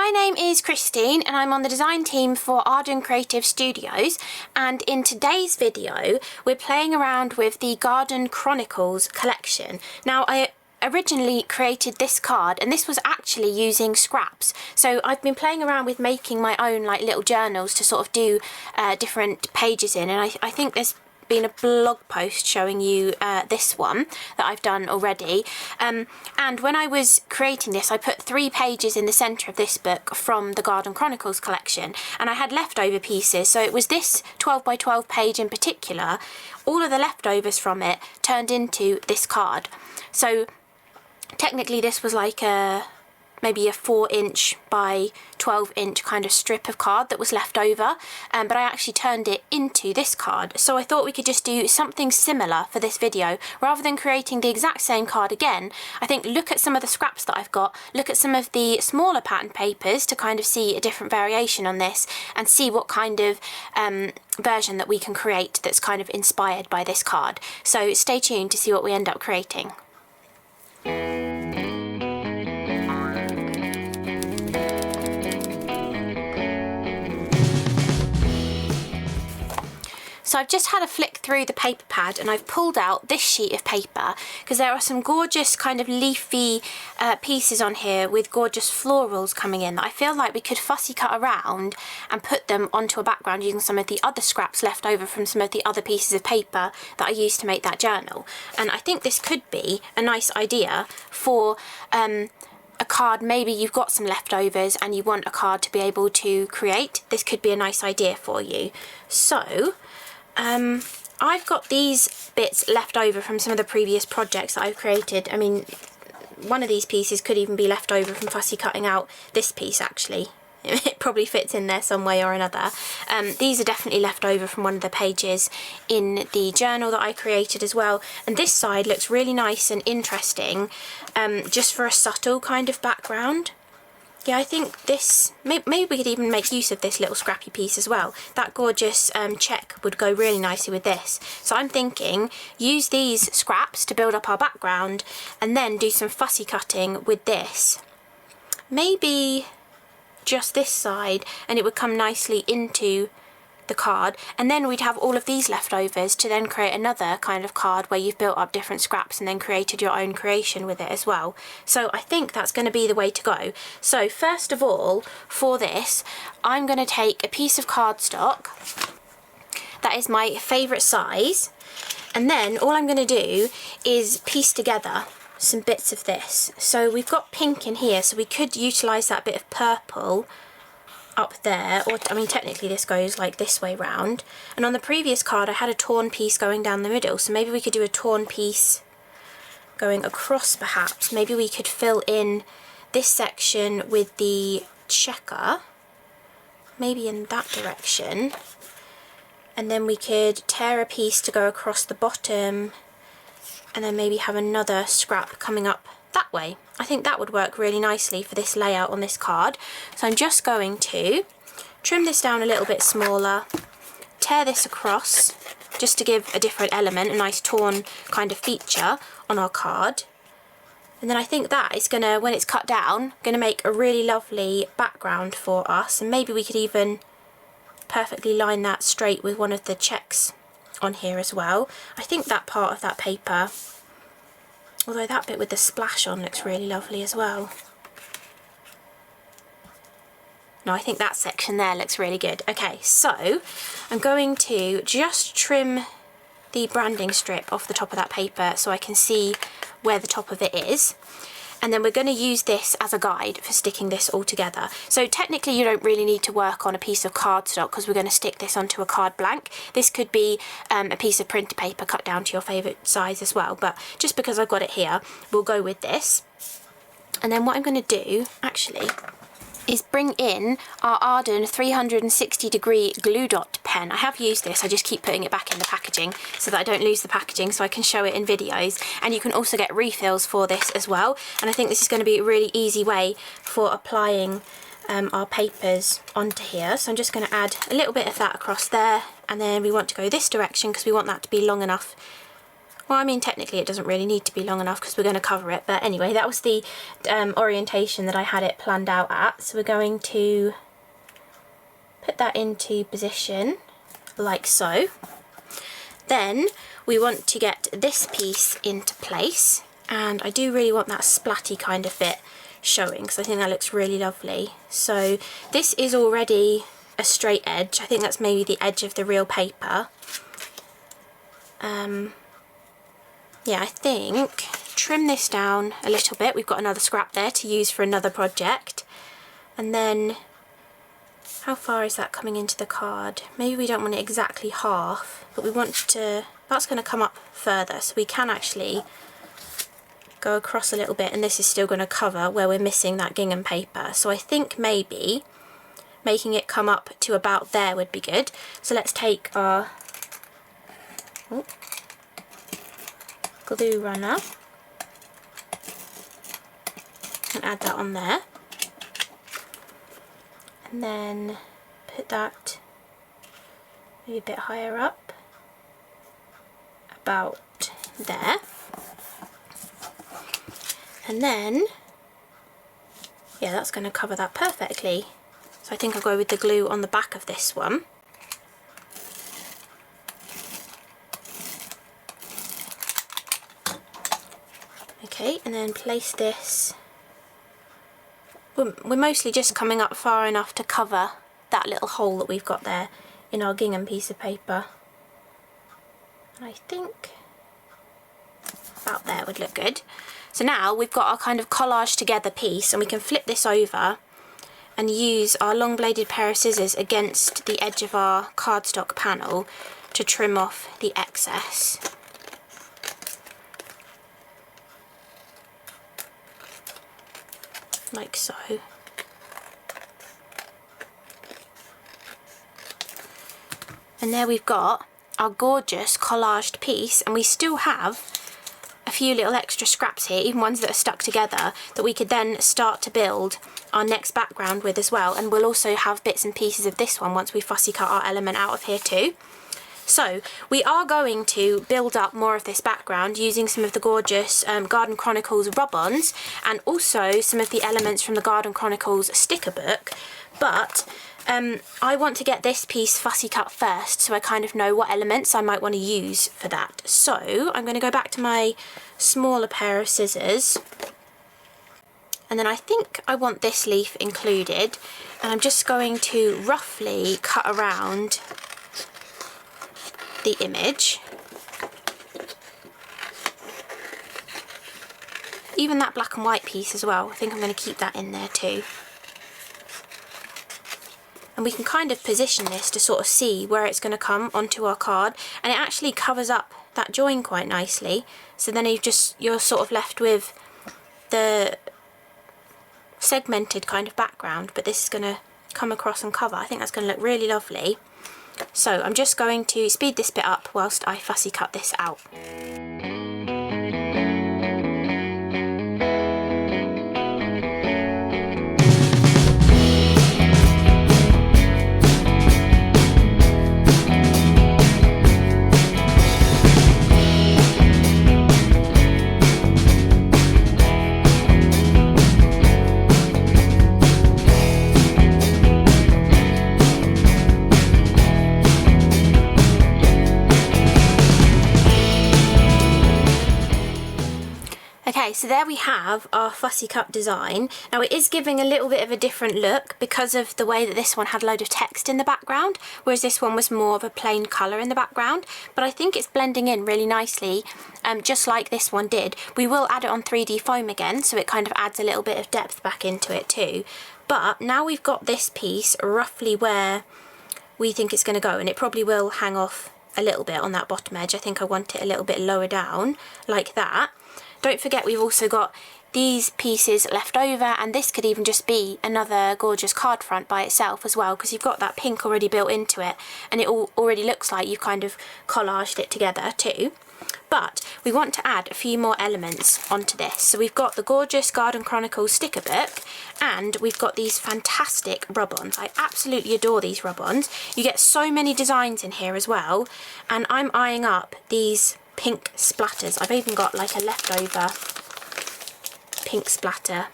My name is Christine and I'm on the design team for Arden Creative Studios, and in today's video we're playing around with the Garden Chronicles collection. Now I originally created this card and this was actually using scraps, so I've been playing around with making my own like little journals to sort of do different pages in, and I think there's been a blog post showing you this one that I've done already, and when I was creating this I put 3 pages in the centre of this book from the Garden Chronicles collection, and I had leftover pieces, so it was this 12 by 12 page in particular. All of the leftovers from it turned into this card, so technically this was like maybe a 4" by 12" kind of strip of card that was left over, but I actually turned it into this card. So I thought we could just do something similar for this video. Rather than creating the exact same card again, I think look at some of the scraps that I've got, look at some of the smaller pattern papers to kind of see a different variation on this and see what kind of version that we can create that's kind of inspired by this card. So stay tuned to see what we end up creating. So I've just had a flick through the paper pad and I've pulled out this sheet of paper because there are some gorgeous kind of leafy pieces on here with gorgeous florals coming in that I feel like we could fussy cut around and put them onto a background using some of the other scraps left over from some of the other pieces of paper that I used to make that journal. And I think this could be a nice idea for a card. Maybe you've got some leftovers and you want a card to be able to create. This could be a nice idea for you. So I've got these bits left over from some of the previous projects that I've created. I mean, one of these pieces could even be left over from fussy cutting out this piece actually. It probably fits in there some way or another. These are definitely left over from one of the pages in the journal that I created as well. And this side looks really nice and interesting, just for a subtle kind of background. Yeah, I think this, maybe we could even make use of this little scrappy piece as well. That gorgeous check would go really nicely with this. So I'm thinking, use these scraps to build up our background and then do some fussy cutting with this. Maybe just this side, and it would come nicely into the card, and then we'd have all of these leftovers to then create another kind of card where you've built up different scraps and then created your own creation with it as well. So I think that's going to be the way to go. So first of all, for this I'm going to take a piece of cardstock that is my favourite size, and then all I'm going to do is piece together some bits of this. So we've got pink in here, so we could utilise that bit of purple up there, or I mean technically this goes like this way round, and on the previous card I had a torn piece going down the middle, so maybe we could do a torn piece going across perhaps. Maybe we could fill in this section with the checker, maybe in that direction, and then we could tear a piece to go across the bottom and then maybe have another scrap coming up that way. I think that would work really nicely for this layout on this card. So I'm just going to trim this down a little bit smaller, tear this across just to give a different element, a nice torn kind of feature on our card. And then I think that is gonna, when it's cut down, gonna make a really lovely background for us, and maybe we could even perfectly line that straight with one of the checks on here as well. I think that part of that paper, although that bit with the splash on looks really lovely as well. No, I think that section there looks really good. Okay, so I'm going to just trim the branding strip off the top of that paper so I can see where the top of it is. And then we're going to use this as a guide for sticking this all together. So technically you don't really need to work on a piece of cardstock because we're going to stick this onto a card blank. This could be a piece of printer paper cut down to your favourite size as well, but just because I've got it here, we'll go with this. And then what I'm going to do, actually, is bring in our Arden 360 degree glue dot pen. I have used this, I just keep putting it back in the packaging so that I don't lose the packaging, so I can show it in videos, and you can also get refills for this as well. And I think this is going to be a really easy way for applying our papers onto here. So I'm just going to add a little bit of that across there, and then we want to go this direction because we want that to be long enough Well, I mean, technically it doesn't really need to be long enough because we're going to cover it. But anyway, that was the orientation that I had it planned out at. So we're going to put that into position like so. Then we want to get this piece into place. And I do really want that splatty kind of bit showing because I think that looks really lovely. So this is already a straight edge. I think that's maybe the edge of the real paper. Yeah, I think trim this down a little bit. We've got another scrap there to use for another project. And then how far is that coming into the card? Maybe we don't want it exactly half, but we want to, that's going to come up further, so we can actually go across a little bit, and this is still going to cover where we're missing that gingham paper. So I think maybe making it come up to about there would be good. So let's take our glue runner and add that on there, and then put that maybe a bit higher up, about there, and then yeah, that's going to cover that perfectly. So I think I'll go with the glue on the back of this one. Okay, and then place this. We're mostly just coming up far enough to cover that little hole that we've got there in our gingham piece of paper. And I think about there would look good. So now we've got our kind of collage together piece, and we can flip this over and use our long bladed pair of scissors against the edge of our cardstock panel to trim off the excess. Like so. And there we've got our gorgeous collaged piece, and we still have a few little extra scraps here, even ones that are stuck together, that we could then start to build our next background with as well. And we'll also have bits and pieces of this one once we fussy cut our element out of here too. So we are going to build up more of this background using some of the gorgeous Garden Chronicles rub-ons, and also some of the elements from the Garden Chronicles sticker book. But I want to get this piece fussy cut first, so I kind of know what elements I might want to use for that. So I'm going to go back to my smaller pair of scissors, and then I think I want this leaf included, and I'm just going to roughly cut around the image. Even that black and white piece as well, I think I'm going to keep that in there too. And we can kind of position this to sort of see where it's going to come onto our card, and it actually covers up that join quite nicely, so then you're sort of left with the segmented kind of background, but this is going to come across and cover. I think that's going to look really lovely. So I'm just going to speed this bit up whilst I fussy cut this out. Okay, so there we have our fussy cut design. Now it is giving a little bit of a different look because of the way that this one had a load of text in the background, whereas this one was more of a plain colour in the background. But I think it's blending in really nicely, just like this one did. We will add it on 3D foam again, so it kind of adds a little bit of depth back into it too. But now we've got this piece roughly where we think it's going to go, and it probably will hang off a little bit on that bottom edge. I think I want it a little bit lower down, like that. Don't forget we've also got these pieces left over, and this could even just be another gorgeous card front by itself as well, because you've got that pink already built into it, and it already looks like you've kind of collaged it together too. But we want to add a few more elements onto this. So we've got the gorgeous Garden Chronicles sticker book, and we've got these fantastic rub-ons. I absolutely adore these rub-ons. You get so many designs in here as well, and I'm eyeing up these pink splatters. I've even got like a leftover pink splatter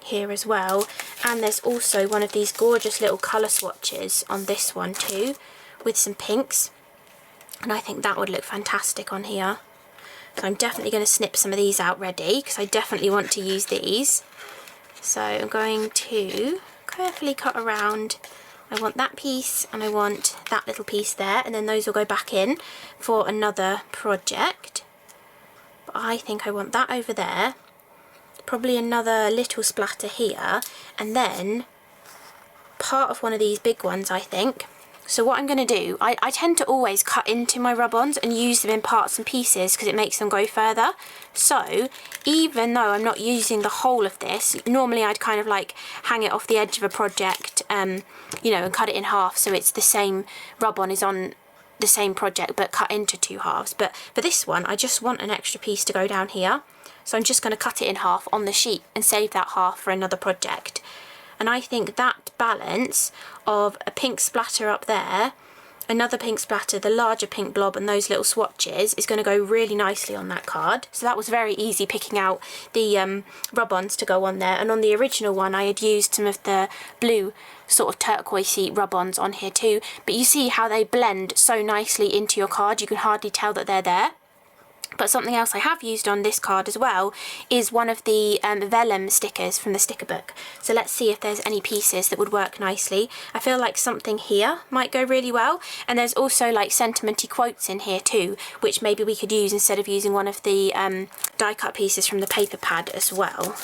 here as well, and there's also one of these gorgeous little colour swatches on this one too with some pinks, and I think that would look fantastic on here. So I'm definitely going to snip some of these out ready because I definitely want to use these. So I'm going to carefully cut around. I want that piece and I want that little piece there, and then those will go back in for another project. But I think I want that over there, probably another little splatter here, and then part of one of these big ones, I think. So what I'm going to do, I tend to always cut into my rub-ons and use them in parts and pieces because it makes them go further. So even though I'm not using the whole of this, normally I'd kind of like hang it off the edge of a project, you know, and cut it in half so it's the same rub-on is on the same project but cut into 2 halves. But for this one, I just want an extra piece to go down here. So I'm just going to cut it in half on the sheet and save that half for another project. And I think that balance of a pink splatter up there, another pink splatter, the larger pink blob and those little swatches is going to go really nicely on that card. So that was very easy picking out the rub-ons to go on there. And on the original one I had used some of the blue sort of turquoisey rub-ons on here too. But you see how they blend so nicely into your card, you can hardly tell that they're there. But something else I have used on this card as well is one of the vellum stickers from the sticker book. So let's see if there's any pieces that would work nicely. I feel like something here might go really well. And there's also like sentimenty quotes in here too, which maybe we could use instead of using one of the die cut pieces from the paper pad as well.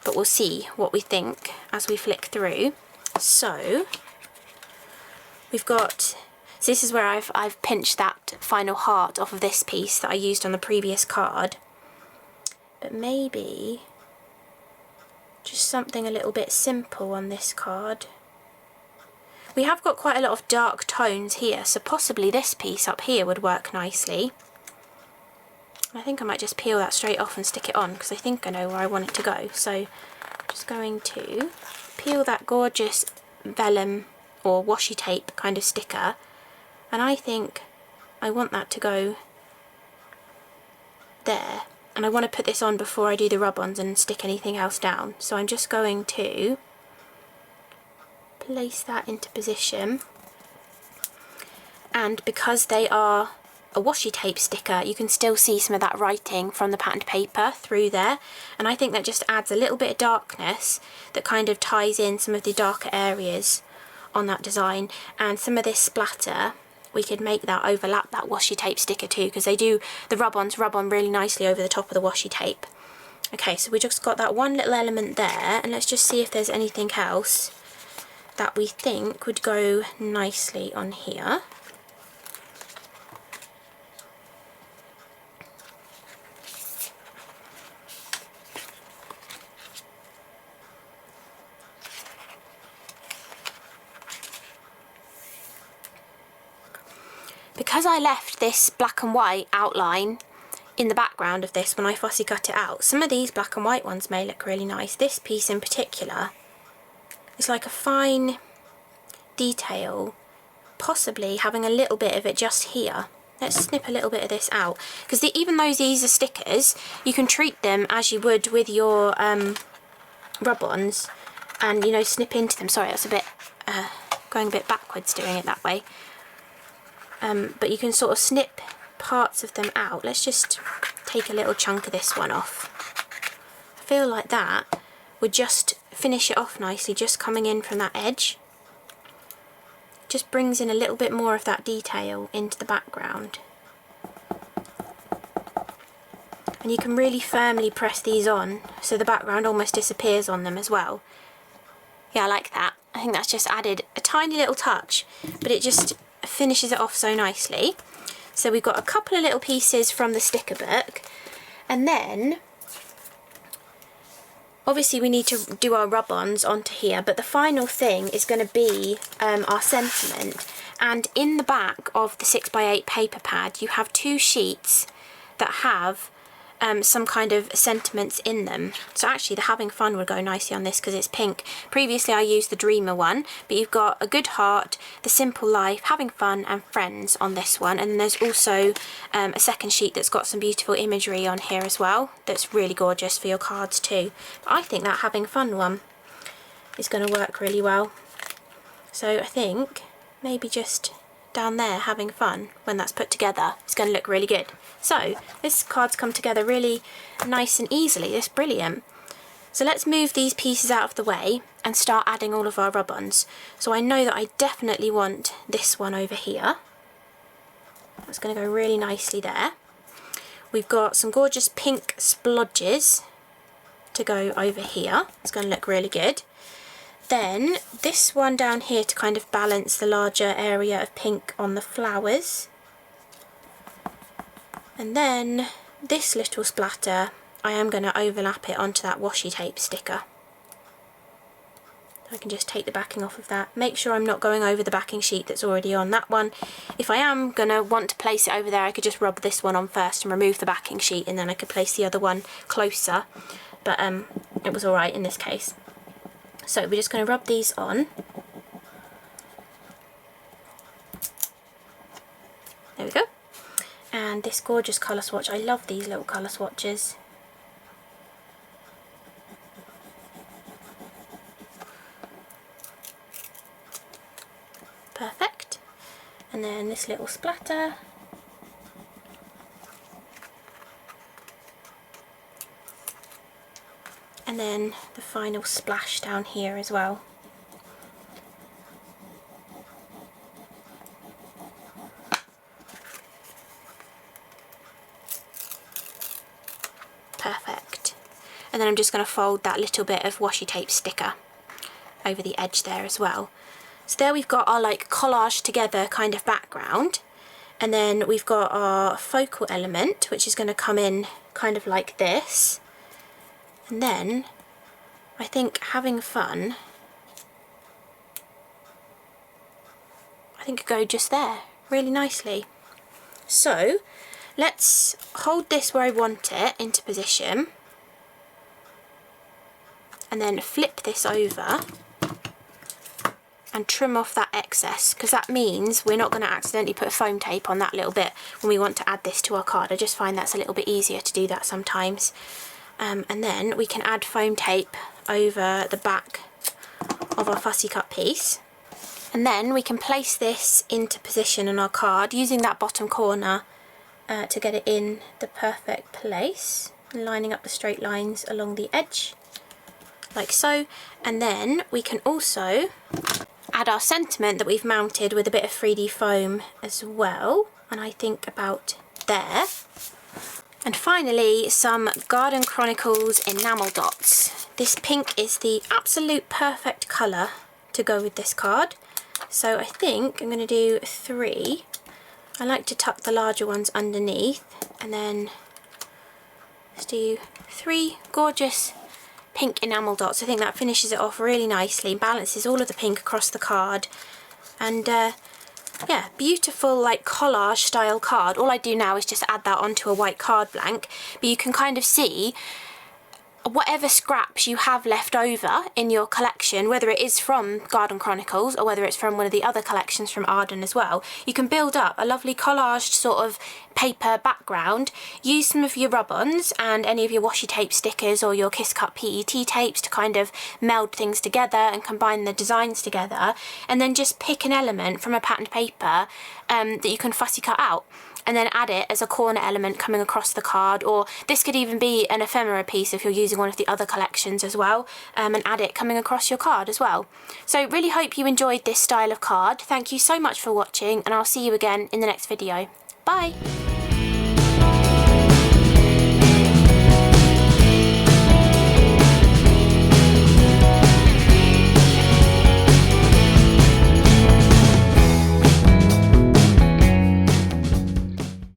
But we'll see what we think as we flick through. So we've got... So this is where I've pinched that final heart off of this piece that I used on the previous card. But maybe just something a little bit simple on this card. We have got quite a lot of dark tones here, so possibly this piece up here would work nicely. I think I might just peel that straight off and stick it on because I think I know where I want it to go. So I'm just going to peel that gorgeous vellum or washi tape kind of sticker. And I think I want that to go there. And I want to put this on before I do the rub-ons and stick anything else down. So I'm just going to place that into position. And because they are a washi tape sticker, you can still see some of that writing from the patterned paper through there. And I think that just adds a little bit of darkness that kind of ties in some of the darker areas on that design. And some of this splatter, we could make that overlap that washi tape sticker too, because they do, the rub-ons rub on really nicely over the top of the washi tape. Okay, so we just got that one little element there, and let's just see if there's anything else that we think would go nicely on here. Because I left this black and white outline in the background of this when I fussy cut it out, some of these black and white ones may look really nice. This piece in particular is like a fine detail, possibly having a little bit of it just here. Let's snip a little bit of this out, because even though these are stickers, you can treat them as you would with your rub-ons and, you know, snip into them. Sorry, that's a bit going a bit backwards doing it that way. But you can sort of snip parts of them out. Let's just take a little chunk of this one off. I feel like that would just finish it off nicely, just coming in from that edge. Just brings in a little bit more of that detail into the background. And you can really firmly press these on so the background almost disappears on them as well. Yeah, I like that. I think that's just added a tiny little touch, but it just finishes it off so nicely. So we've got a couple of little pieces from the sticker book, and then obviously we need to do our rub-ons onto here, but the final thing is going to be our sentiment. And in the back of the 6x8 paper pad you have 2 sheets that have some kind of sentiments in them. So actually the having fun would go nicely on this because it's pink. Previously I used the dreamer one, but you've got a good heart, the simple life, having fun and friends on this one. And then there's also a second sheet that's got some beautiful imagery on here as well. That's really gorgeous for your cards too. But I think that having fun one is going to work really well. So I think maybe just down there, having fun, when that's put together, it's going to look really good. So this card's come together really nice and easily. It's brilliant. So let's move these pieces out of the way and start adding all of our rub-ons. So I know that I definitely want this one over here. That's going to go really nicely there. We've got some gorgeous pink splodges to go over here. It's going to look really good. Then this one down here to kind of balance the larger area of pink on the flowers. And then this little splatter, I am going to overlap it onto that washi tape sticker. I can just take the backing off of that. Make sure I'm not going over the backing sheet that's already on that one. If I am going to want to place it over there, I could just rub this one on first and remove the backing sheet, and then I could place the other one closer. But it was alright in this case. So we're just going to rub these on. There we go. And this gorgeous colour swatch. I love these little colour swatches. Perfect. And then this little splatter. And then the final splash down here as well. Perfect. And then I'm just going to fold that little bit of washi tape sticker over the edge there as well. So there we've got our like collage together kind of background. And then we've got our focal element, which is going to come in kind of like this. And then I think having fun, I think could go just there really nicely. So let's hold this where I want it into position and then flip this over and trim off that excess, because that means we're not going to accidentally put foam tape on that little bit when we want to add this to our card. I just find that's a little bit easier to do that sometimes. And then we can add foam tape over the back of our fussy cut piece. And then we can place this into position on our card using that bottom corner to get it in the perfect place, lining up the straight lines along the edge, like so. And then we can also add our sentiment that we've mounted with a bit of 3D foam as well, and I think about there. And finally, some Garden Chronicles enamel dots. This pink is the absolute perfect colour to go with this card. So I think I'm going to do 3. I like to tuck the larger ones underneath, and then let's do 3 gorgeous pink enamel dots. I think that finishes it off really nicely, balances all of the pink across the card, and yeah, beautiful like collage style card. All I do now is just add that onto a white card blank, but you can kind of see whatever scraps you have left over in your collection, whether it is from Garden Chronicles or whether it's from one of the other collections from Arden as well, you can build up a lovely collaged sort of paper background. Use some of your rub-ons and any of your washi tape stickers or your Kiss Cut PET tapes to kind of meld things together and combine the designs together, and then just pick an element from a patterned paper that you can fussy cut out, and then add it as a corner element coming across the card. Or this could even be an ephemera piece if you're using one of the other collections as well, and add it coming across your card as well. So really hope you enjoyed this style of card. Thank you so much for watching, and I'll see you again in the next video. Bye!